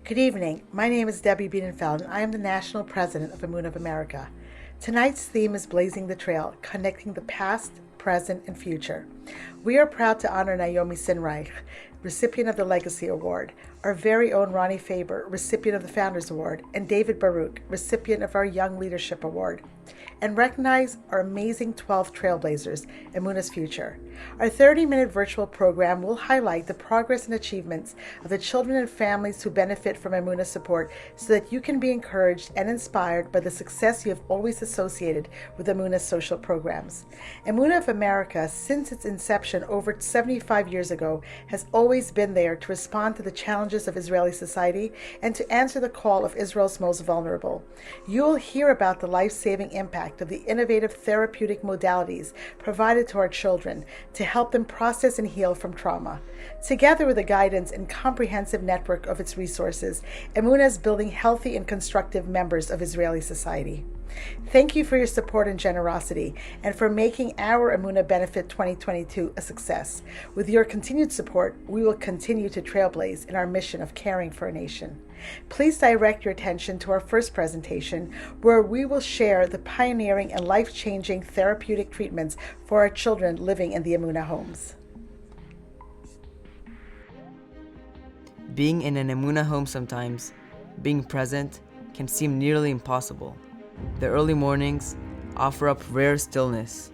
Good evening. My name is Debbie Bienenfeld, and I am the National President of Emunah America. Tonight's theme is Blazing the Trail, connecting the past, present, and future. We are proud to honor Naomi Sinreich, recipient of the Legacy Award, our very own Ronnie Faber, recipient of the Founders Award, and David Baruch, recipient of our Young Leadership Award, and recognize our amazing 12 Trailblazers, Emunah's Future. Our 30-minute virtual program will highlight the progress and achievements of the children and families who benefit from Emunah support so that you can be encouraged and inspired by the success you have always associated with Emunah's social programs. Emunah of America, since its inception over 75 years ago, has always been there to respond to the challenges of Israeli society and to answer the call of Israel's most vulnerable. You will hear about the life-saving impact of the innovative therapeutic modalities provided to our children to help them process and heal from trauma. Together with the guidance and comprehensive network of its resources, Emunah is building healthy and constructive members of Israeli society. Thank you for your support and generosity, and for making our Emunah Benefit 2022 a success. With your continued support, we will continue to trailblaze in our mission of caring for a nation. Please direct your attention to our first presentation, where we will share the pioneering and life-changing therapeutic treatments for our children living in the Emunah homes. Being in an Emunah home sometimes, being present, can seem nearly impossible. The early mornings offer up rare stillness,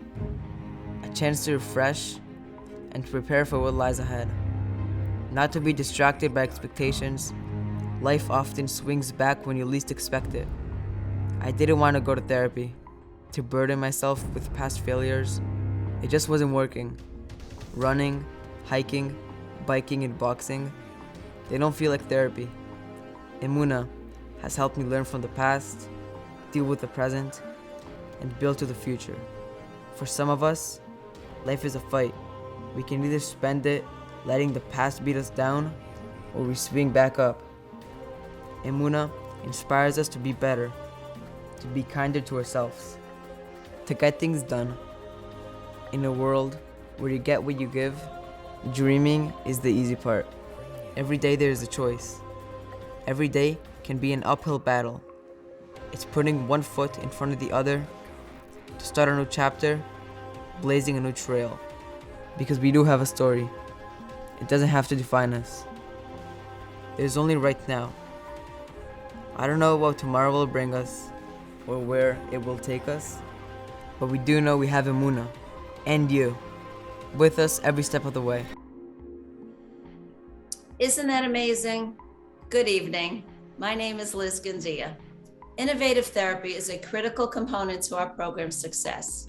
a chance to refresh and to prepare for what lies ahead. Not to be distracted by expectations, life often swings back when you least expect it. I didn't want to go to therapy, to burden myself with past failures. It just wasn't working. Running, hiking, biking, and boxing, they don't feel like therapy. Emunah has helped me learn from the past, deal with the present, and build to the future. For some of us, life is a fight. We can either spend it letting the past beat us down, or we swing back up. Emunah inspires us to be better, to be kinder to ourselves, to get things done. In a world where you get what you give, dreaming is the easy part. Every day there is a choice. Every day can be an uphill battle. It's putting one foot in front of the other to start a new chapter, blazing a new trail. Because we do have a story. It doesn't have to define us. There's only right now. I don't know what tomorrow will bring us or where it will take us, but we do know we have Emunah and you with us every step of the way. Isn't that amazing? Good evening. My name is Liz Gandia. Innovative therapy is a critical component to our program's success.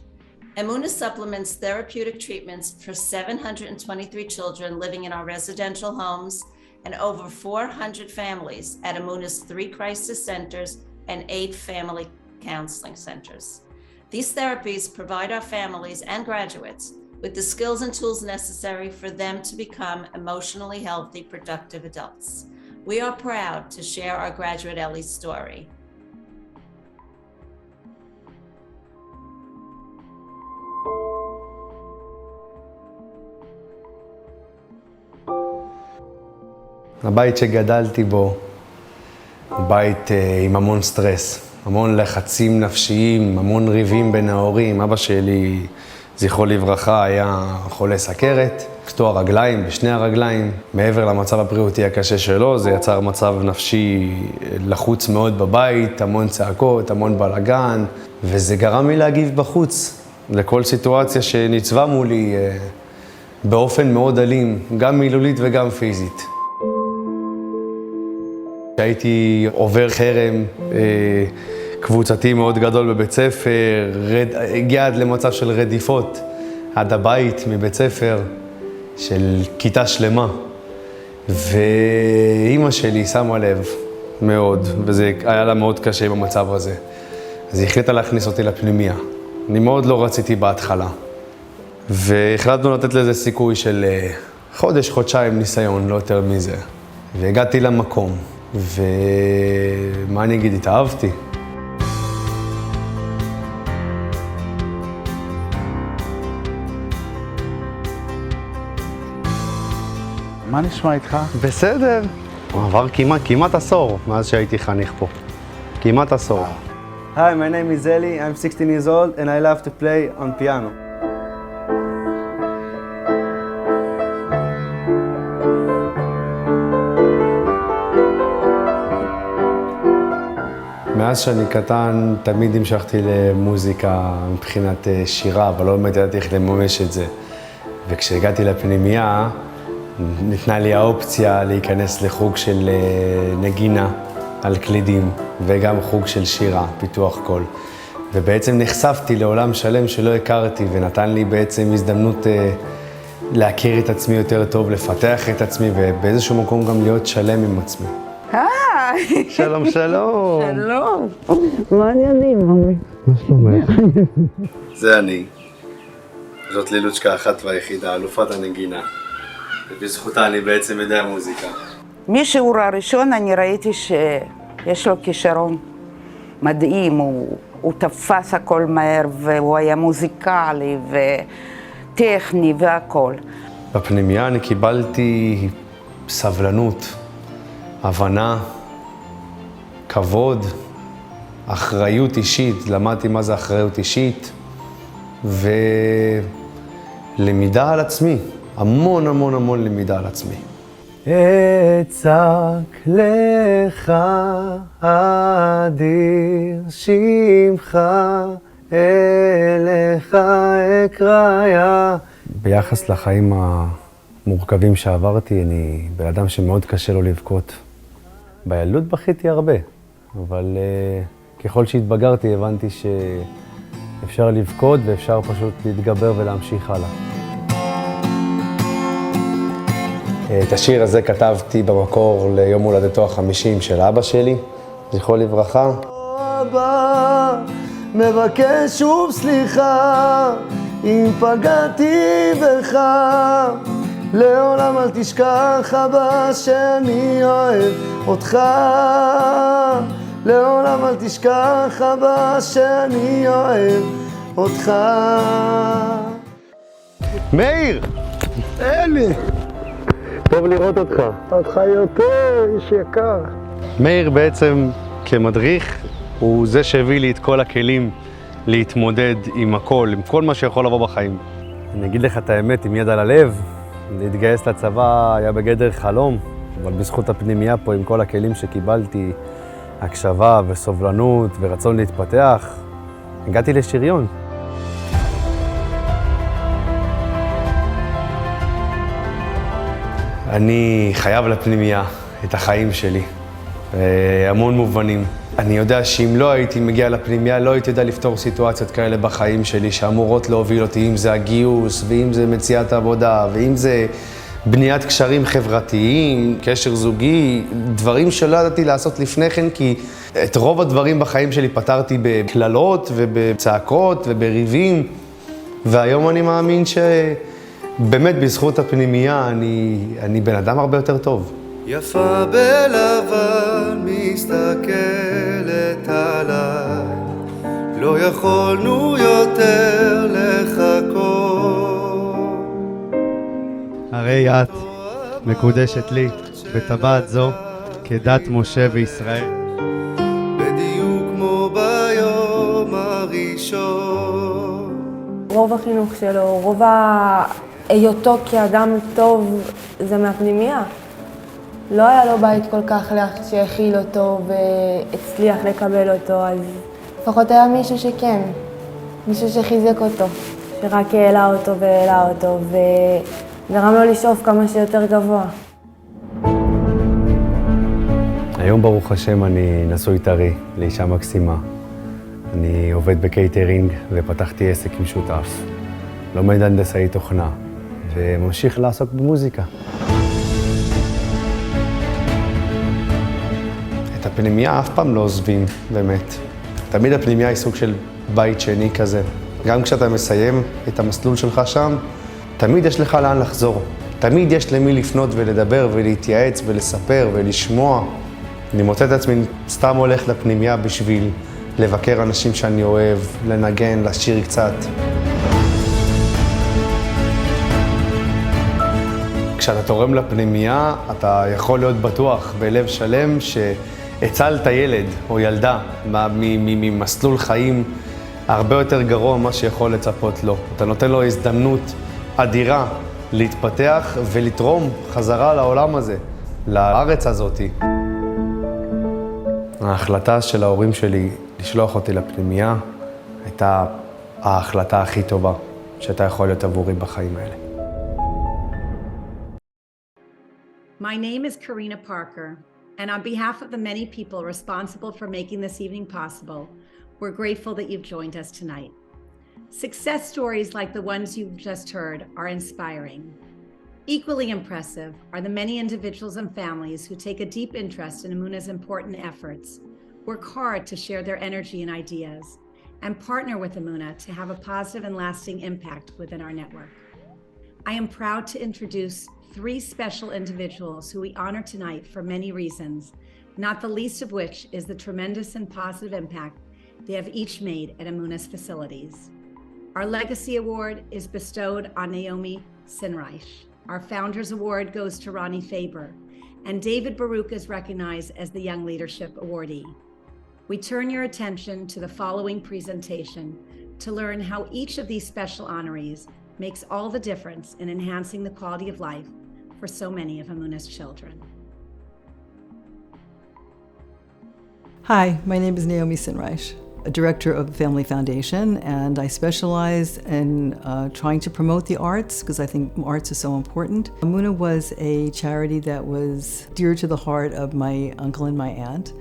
Emunah supplements therapeutic treatments for 723 children living in our residential homes and over 400 families at Emunah's 3 crisis centers and 8 family counseling centers. These therapies provide our families and graduates with the skills and tools necessary for them to become emotionally healthy, productive adults. We are proud to share our graduate Ellie's story. הבית שגדלתי בו, בית עם המון סטרס, המון לחצים נפשיים, המון ריבים בין ההורים. אבא שלי, זכרו לברכה, היה חולה סכרת, קטוע רגליים בשני הרגליים. מעבר למצב הבריאותי הקשה שלו, זה יצר מצב נפשי לחוץ מאוד בבית, המון צעקות, המון בלגן, וזה גרם לי להגיב בחוץ לכל סיטואציה שניצבה מולי באופן מאוד אלים, גם מילולית וגם פיזית. הייתי עובר חרם קבוצתי מאוד גדול בבית ספר, הגיע עד למצב של רדיפות עד הבית מבית ספר של כיתה שלמה. ואימא שלי שמה לב מאוד, וזה היה לה מאוד קשה במצב הזה. אז היא החליטה להכניס אותי לפנימיה. אני מאוד לא רציתי בהתחלה. והחלטנו לתת לזה סיכוי של חודש, חודשיים ניסיון, לא יותר מזה. והגעתי למקום. ומה אני אגיד, התאהבתי. מה נשמע איתך? בסדר, עבר כמעט עשור מאז שהייתי חניך פה. כמעט עשור. Hi, my name is Eli. I'm 16 years old and I love to play on piano. מאז שאני קטן תמיד המשכתי למוזיקה מבחינת שירה, אבל לא באמת ידעתי איך לממש את זה. וכשהגעתי לפנימייה, ניתנה לי האופציה להיכנס לחוג של נגינה על קלידים, וגם חוג של שירה, פיתוח קול. ובעצם נחשפתי לעולם שלם שלא הכרתי, ונתן לי בעצם הזדמנות להכיר את עצמי יותר טוב, לפתח את עצמי, ובאיזשהו מקום גם להיות שלם עם עצמי. היי! שלום, שלום. שלום. מה העניינים, ממי? מה שלומך? זה אני. זאת לילוצ'קה אחת והיחידה, אלופת הנגינה. ובזכותה אני בעצם יודע מוזיקה. משיעור הראשון אני ראיתי שיש לו כישרון מדהים, הוא תפס הכל מהר והוא היה מוזיקלי וטכני והכל. בפנימייה אני קיבלתי סבלנות, הבנה, כבוד, אחריות אישית, למדתי מה זה אחריות אישית, ולמידה על עצמי, המון המון המון למידה על עצמי. אצעק לך אדיר שמך, אליך אקרא. ביחס לחיים המורכבים שעברתי, אני בן אדם שמאוד קשה לו לבכות. בילדות בכיתי הרבה, אבל ככל שהתבגרתי הבנתי שאפשר לבכות ואפשר פשוט להתגבר ולהמשיך הלאה. את השיר הזה כתבתי במקור ליום הולדתו ה-50 של אבא שלי, זכרו לברכה. אבא, מבקש שוב סליחה, אם פגעתי בך, לעולם אל תשכח אבא שאני אוהב אותך, לעולם אל תשכח אבא שאני אוהב אותך. מאיר! אלי! טוב לראות אותך. אותך יותר, איש יקר. מאיר בעצם כמדריך הוא זה שהביא לי את כל הכלים להתמודד עם הכל, עם כל מה שיכול לבוא בחיים. אני אגיד לך את האמת, עם יד על הלב, להתגייס לצבא היה בגדר חלום, אבל בזכות הפנימייה פה עם כל הכלים שקיבלתי, הקשבה וסובלנות ורצון להתפתח, הגעתי לשריון. אני חייב לפנימייה את החיים שלי, המון מובנים. אני יודע שאם לא הייתי מגיע לפנימייה, לא הייתי יודע לפתור סיטואציות כאלה בחיים שלי, שאמורות להוביל אותי, אם זה הגיוס, ואם זה מציאת עבודה, ואם זה בניית קשרים חברתיים, קשר זוגי, דברים שלא ידעתי לעשות לפני כן, כי את רוב הדברים בחיים שלי פתרתי בקללות ובצעקות ובריבים, והיום אני מאמין באמת בזכות הפנימייה אני בן אדם הרבה יותר טוב. יפה בלבן מסתכלת עליי, לא יכולנו יותר לחכות. הרי את מקודשת לי בטבעת זו כדת משה וישראל. בדיוק כמו ביום הראשון. רוב החינוך שלו, רוב היותו כאדם טוב זה מהפנימייה. לא היה לו בית כל כך שהכיל אותו והצליח לקבל אותו, אז לפחות היה מישהו שכן, מישהו שחיזק אותו, שרק העלה אותו והעלה אותו וגרם לו לשאוף כמה שיותר גבוה. היום ברוך השם אני נשוי טרי לאישה מקסימה. אני עובד בקייטרינג ופתחתי עסק עם שותף. לומד הנדסאי תוכנה וממשיך לעסוק במוזיקה. את הפנימייה אף פעם לא עוזבים, באמת. תמיד הפנימייה היא סוג של בית שני כזה. גם כשאתה מסיים את המסלול שלך שם, תמיד יש לך לאן לחזור. תמיד יש למי לפנות ולדבר ולהתייעץ ולספר ולשמוע. אני מוצא את עצמי סתם הולך לפנימייה בשביל לבקר אנשים שאני אוהב, לנגן, לשיר קצת. כשאתה תורם לפנימייה, אתה יכול להיות בטוח בלב שלם שהצלת ילד או ילדה ממסלול חיים הרבה יותר גרוע ממה שיכול לצפות לו. אתה נותן לו הזדמנות אדירה להתפתח ולתרום חזרה לעולם הזה, לארץ הזאת. ההחלטה של ההורים שלי לשלוח אותי לפנימייה הייתה ההחלטה הכי טובה שאתה יכול להיות עבורי בחיים האלה. My name is Karina Parker, and on behalf of the many people responsible for making this evening possible, we're grateful that you've joined us tonight. Success stories like the ones you've just heard are inspiring. Equally impressive are the many individuals and families who take a deep interest in Emunah's important efforts, work hard to share their energy and ideas, and partner with Emunah to have a positive and lasting impact within our network. I am proud to introduce 3 special individuals who we honor tonight for many reasons, not the least of which is the tremendous and positive impact they have each made at Emunah's facilities. Our Legacy Award is bestowed on Naomi Sinreich. Our Founders Award goes to Ronnie Faber, and David Baruch is recognized as the Young Leadership Awardee. We turn your attention to the following presentation to learn how each of these special honorees makes all the difference in enhancing the quality of life for so many of Emunah's children. Hi, my name is Naomi Sinreich, a director of the Family Foundation, and I specialize in trying to promote the arts because I think arts is so important. Emunah was a charity that was dear to the heart of my uncle and my aunt.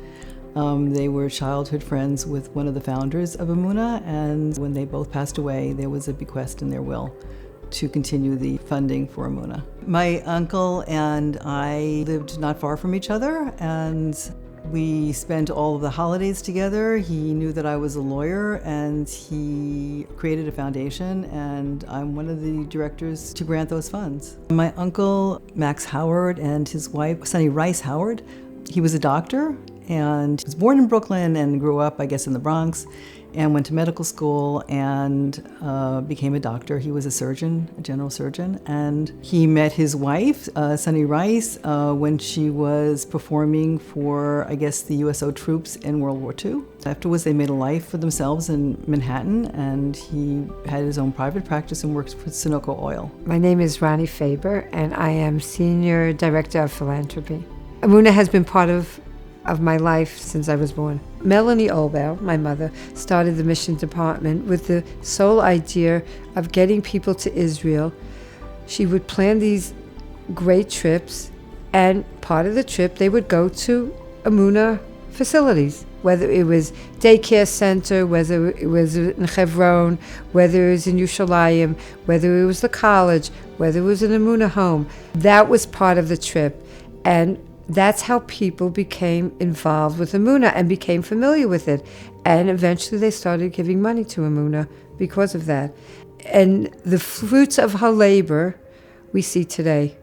They were childhood friends with one of the founders of Emunah, and when they both passed away, there was a bequest in their will to continue the funding for Emunah. My uncle and I lived not far from each other, and we spent all of the holidays together. He knew that I was a lawyer, and he created a foundation, and I'm one of the directors to grant those funds. My uncle, Max Howard, and his wife, Sonny Rice Howard, he was a doctor, and was born in Brooklyn and grew up, I guess, in the Bronx, and went to medical school and became a doctor. He was a surgeon, a general surgeon, and he met his wife, Sonny Rice, when she was performing for, I guess, the USO troops in World War II. Afterwards, they made a life for themselves in Manhattan, and he had his own private practice and works for Sunoco Oil. My name is Ronnie Faber, and I am Senior Director of Philanthropy. Emunah has been part of my life since I was born. Melanie Olbel, my mother, started the mission department with the sole idea of getting people to Israel. She would plan these great trips, and part of the trip they would go to Emunah facilities, whether it was daycare center, whether it was in Hebron, whether it was in Yerushalayim, whether it was the college, whether it was an Emunah home. That was part of the trip, and that's how people became involved with Emunah and became familiar with it. And eventually they started giving money to Emunah because of that. And the fruits of her labor we see today.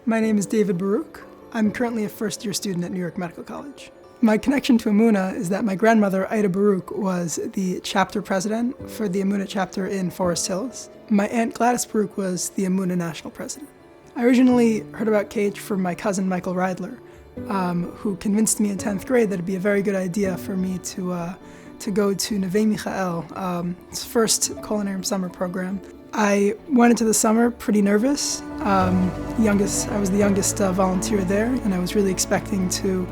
My name is David Baruch. I'm currently a first-year student at New York Medical College. My connection to Emunah is that my grandmother, Ida Baruch, was the chapter president for the Emunah chapter in Forest Hills. My aunt Gladys Baruch was the Emunah national president. I originally heard about KH from my cousin Michael Reidler, who convinced me in 10th grade that it'd be a very good idea for me to go to Neve Michael, its first culinary summer program. I went into the summer pretty nervous. I was the youngest volunteer there, and I was really expecting to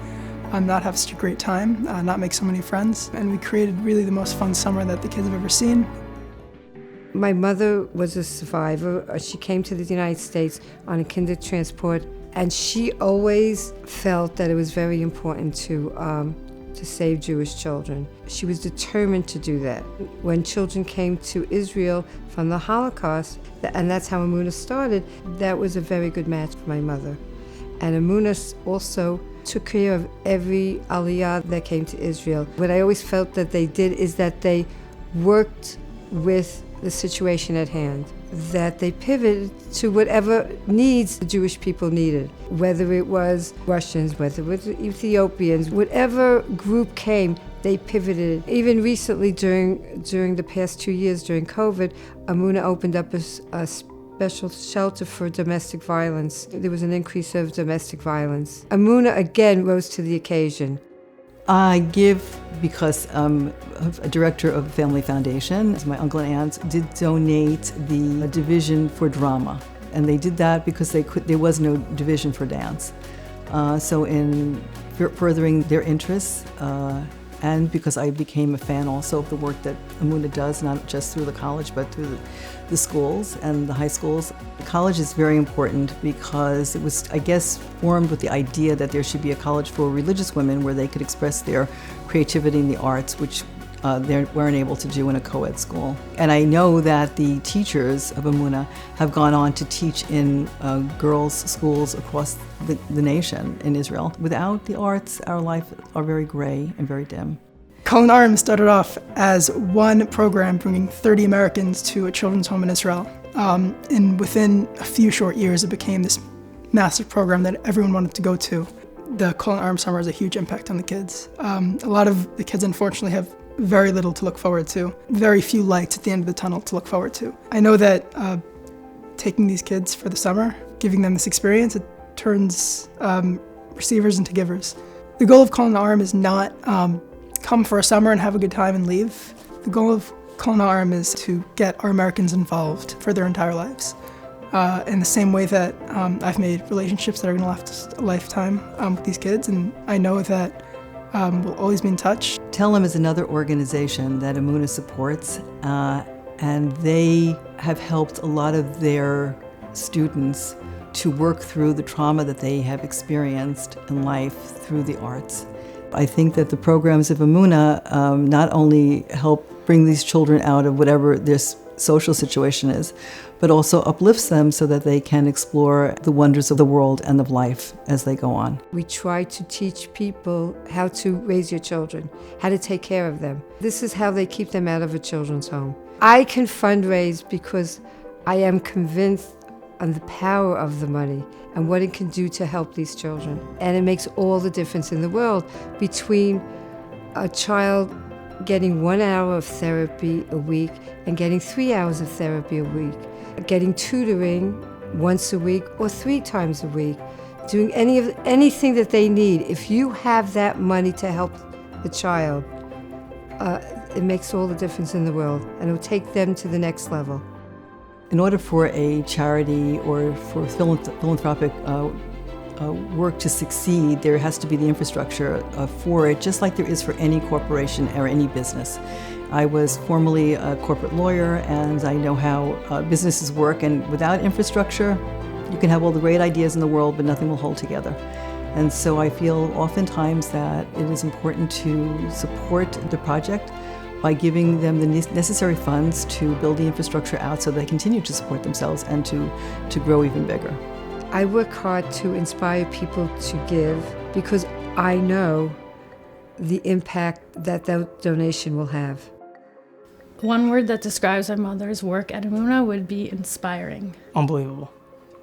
not have such a great time, not make so many friends, and we created really the most fun summer that the kids have ever seen. My mother was a survivor. She came to the United States on a kinder transport, and she always felt that it was very important to save Jewish children. She was determined to do that. When children came to Israel from the Holocaust, and that's how Emunah started, that was a very good match for my mother. And Emunah also took care of every aliyah that came to Israel. What I always felt that they did is that they worked with the situation at hand, that they pivoted to whatever needs the Jewish people needed, whether it was Russians, whether it was Ethiopians, whatever group came, they pivoted. Even recently, during the past 2 years, during COVID, Emunah opened up a special shelter for domestic violence. There was an increase of domestic violence. Emunah again rose to the occasion. I give because I'm a director of Family Foundation. My uncle and aunt did donate the division for drama, and they did that because there was no division for dance. So in furthering their interests, and because I became a fan also of the work that Emunah does, not just through the college, but through the schools and the high schools. The college is very important because it was, I guess, formed with the idea that there should be a college for religious women where they could express their creativity in the arts, which they weren't able to do in a co-ed school. And I know that the teachers of Emunah have gone on to teach in girls' schools across the nation in Israel. Without the arts, our life are very gray and very dim. Kol Na'arim started off as one program bringing 30 Americans to a children's home in Israel. And within a few short years, it became this massive program that everyone wanted to go to. The Kol Na'arim summer has a huge impact on the kids. A lot of the kids, unfortunately, have very little to look forward to, very few lights at the end of the tunnel to look forward to. I know that taking these kids for the summer, giving them this experience, it turns receivers into givers. The goal of Kol Na'arim is not come for a summer and have a good time and leave. The goal of Kol Na'arim is to get our Americans involved for their entire lives. In the same way that I've made relationships that are going to last a lifetime with these kids, and I know that we'll always be in touch. Telem is another organization that Emunah supports, and they have helped a lot of their students to work through the trauma that they have experienced in life through the arts. I think that the programs of Emunah not only help bring these children out of whatever their social situation is, but also uplifts them so that they can explore the wonders of the world and of life as they go on. We try to teach people how to raise your children, how to take care of them. This is how they keep them out of a children's home. I can fundraise because I am convinced on the power of the money and what it can do to help these children. And it makes all the difference in the world between a child getting 1 hour of therapy a week and getting 3 hours of therapy a week, getting tutoring once a week or 3 times a week, doing anything that they need. If you have that money to help the child, it makes all the difference in the world, and it will take them to the next level. In order for a charity or for philanthropic work to succeed, there has to be the infrastructure for it, just like there is for any corporation or any business. I was formerly a corporate lawyer, and I know how businesses work, and without infrastructure, you can have all the great ideas in the world, but nothing will hold together. And so I feel oftentimes that it is important to support the project by giving them the necessary funds to build the infrastructure out so they continue to support themselves and to grow even bigger. I work hard to inspire people to give because I know the impact that donation will have. One word that describes my mother's work at Emunah would be inspiring. Unbelievable.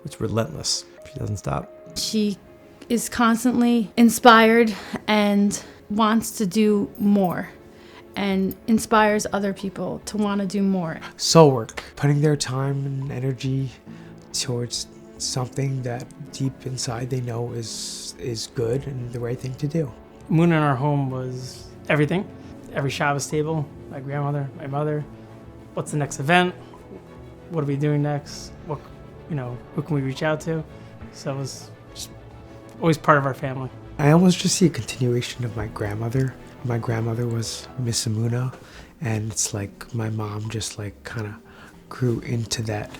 It's relentless. She doesn't stop. She is constantly inspired and wants to do more and inspires other people to want to do more. Soul work, putting their time and energy towards something that deep inside they know is good and the right thing to do. Emunah in our home was everything. Every Shabbos table, my grandmother, my mother. What's the next event? What are we doing next? Who can we reach out to? So it was just always part of our family. I almost just see a continuation of my grandmother. My grandmother was Miss Emunah, and it's like my mom just like kind of grew into that,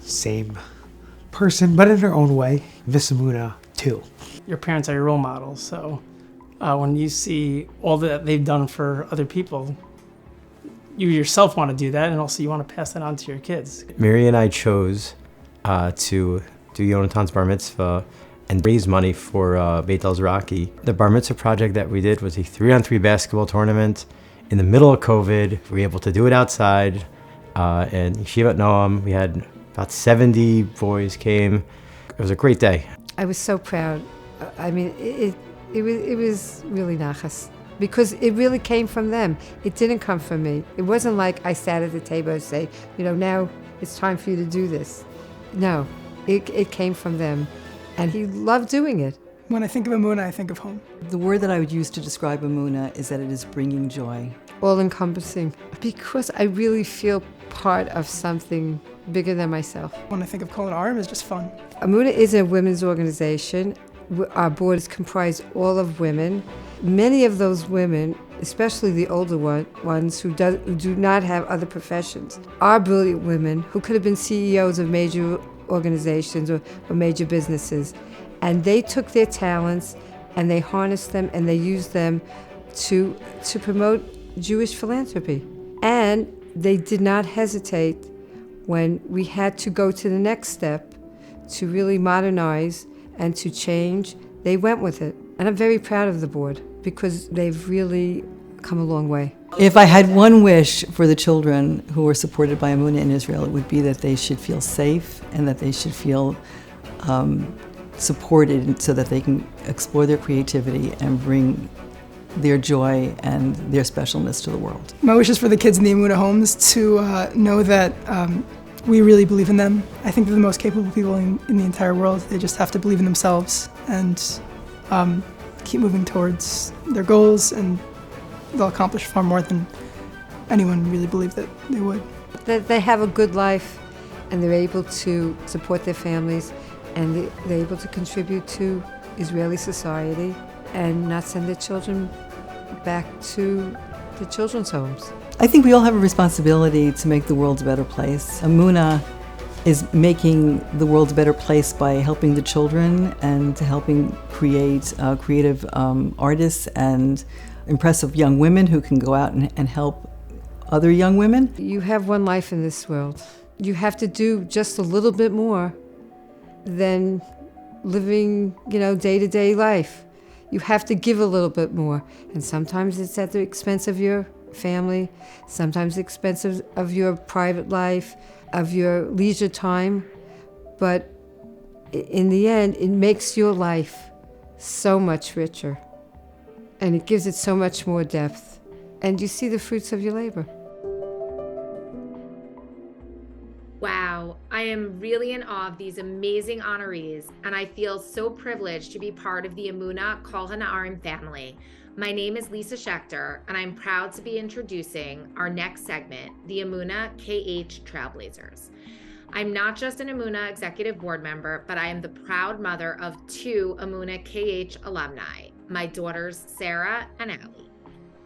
same person, but in her own way. Miss Emunah too. Your parents are your role models, so when you see all that they've done for other people, you yourself want to do that, and also you want to pass that on to your kids. Mary and I chose to do Yonatan's bar mitzvah and raise money for Beit El-Zraki. The bar mitzvah project that we did was a 3-on-3 basketball tournament in the middle of COVID. We were able to do it outside, and Yeshivat Noam, we had about 70 boys came. It was a great day. I was so proud. I mean, it was really nachas because it really came from them. It didn't come from me. It wasn't like I sat at the table and say, now it's time for you to do this. No, it came from them, and he loved doing it. When I think of Emunah, I think of home. The word that I would use to describe Emunah is that it is bringing joy. All-encompassing, because I really feel part of something bigger than myself. When I think of Kol Ha'arim, it's just fun. Emunah is a women's organization. Our board is comprised all of women. Many of those women, especially the older ones who do not have other professions, are brilliant women who could have been CEOs of major organizations or major businesses. And they took their talents and they harnessed them and they used them to promote Jewish philanthropy. And they did not hesitate when we had to go to the next step to really modernize and to change. They went with it. And I'm very proud of the board because they've really come a long way. If I had one wish for the children who are supported by Emunah in Israel, it would be that they should feel safe and that they should feel supported so that they can explore their creativity and bring their joy and their specialness to the world. My wish is for the kids in the Emunah homes to know that we really believe in them. I think they're the most capable people in the entire world. They just have to believe in themselves and keep moving towards their goals, and they'll accomplish far more than anyone really believed that they would. They have a good life, and they're able to support their families, and they're able to contribute to Israeli society and not send their children back to the children's homes. I think we all have a responsibility to make the world a better place. Emunah is making the world a better place by helping the children and helping create creative artists and impressive young women who can go out and help other young women. You have one life in this world. You have to do just a little bit more than living, day-to-day life. You have to give a little bit more. And sometimes it's at the expense of your family, sometimes the expense of your private life, of your leisure time. But in the end, it makes your life so much richer. And it gives it so much more depth. And you see the fruits of your labor. Wow, I am really in awe of these amazing honorees, and I feel so privileged to be part of the Emunah Kol Ha'arim family. My name is Lisa Schechter, and I'm proud to be introducing our next segment, the Emunah KH Trailblazers. I'm not just an Emunah executive board member, but I am the proud mother of 2 Emunah KH alumni, my daughters Sarah and Allie.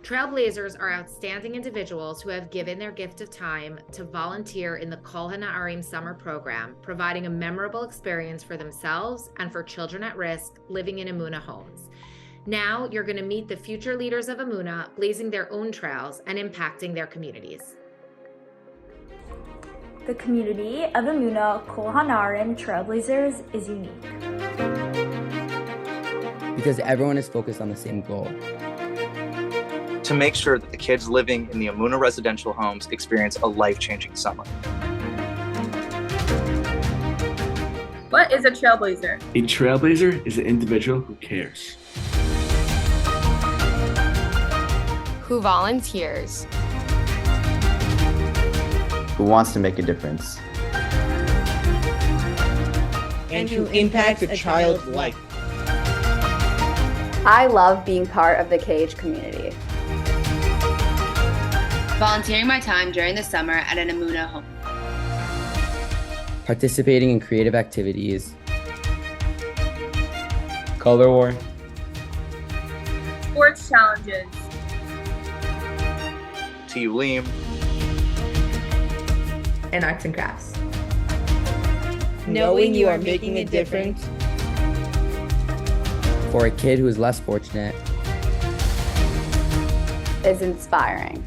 Trailblazers are outstanding individuals who have given their gift of time to volunteer in the Kol Ha'arim summer program, providing a memorable experience for themselves and for children at risk living in Emunah homes. Now you're going to meet the future leaders of Emunah, blazing their own trails and impacting their communities. The community of Emunah Kol Ha'arim Trailblazers is unique. Because everyone is focused on the same goal. To make sure that the kids living in the Emunah residential homes experience a life-changing summer. What is a trailblazer? A trailblazer is an individual who cares. Who volunteers. Who wants to make a difference. And who impacts a child's life. I love being part of the KH community. Volunteering my time during the summer at an Emunah home. Participating in creative activities. Color war. Sports challenges. Tiyulim. And arts and crafts. Knowing you are making a difference. For a kid who is less fortunate. Is inspiring.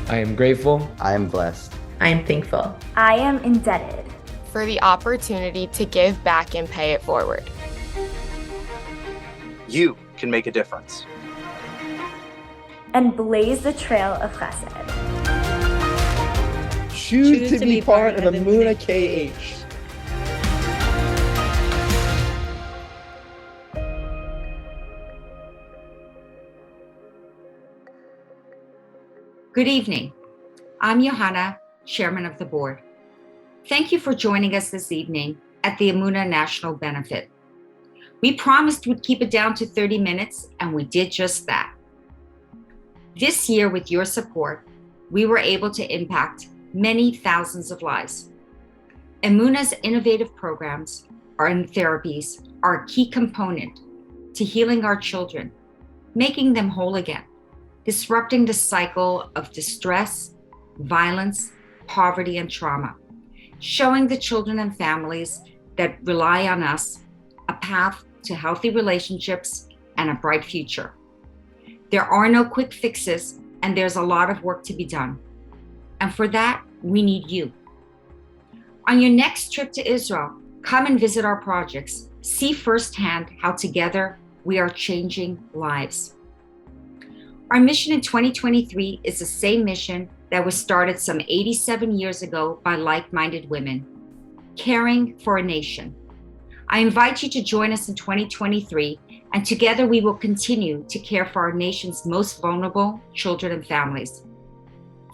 I am grateful. I am blessed. I am thankful. I am indebted. For the opportunity to give back and pay it forward. You can make a difference. And blaze the trail of chesed. Choose to be part of Emunah KH. Good evening. I'm Johanna, Chairman of the Board. Thank you for joining us this evening at the Emunah National Benefit. We promised we'd keep it down to 30 minutes, and we did just that. This year, with your support, we were able to impact many thousands of lives. Emunah's innovative programs and therapies are a key component to healing our children, making them whole again, disrupting the cycle of distress, violence, poverty, and trauma, showing the children and families that rely on us a path to healthy relationships and a bright future. There are no quick fixes, and there's a lot of work to be done. And for that, we need you. On your next trip to Israel, come and visit our projects. See firsthand how together we are changing lives. Our mission in 2023 is the same mission that was started some 87 years ago by like-minded women, caring for a nation. I invite you to join us in 2023, and together we will continue to care for our nation's most vulnerable children and families.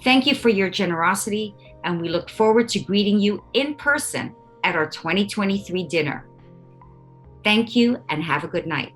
Thank you for your generosity, and we look forward to greeting you in person at our 2023 dinner. Thank you, and have a good night.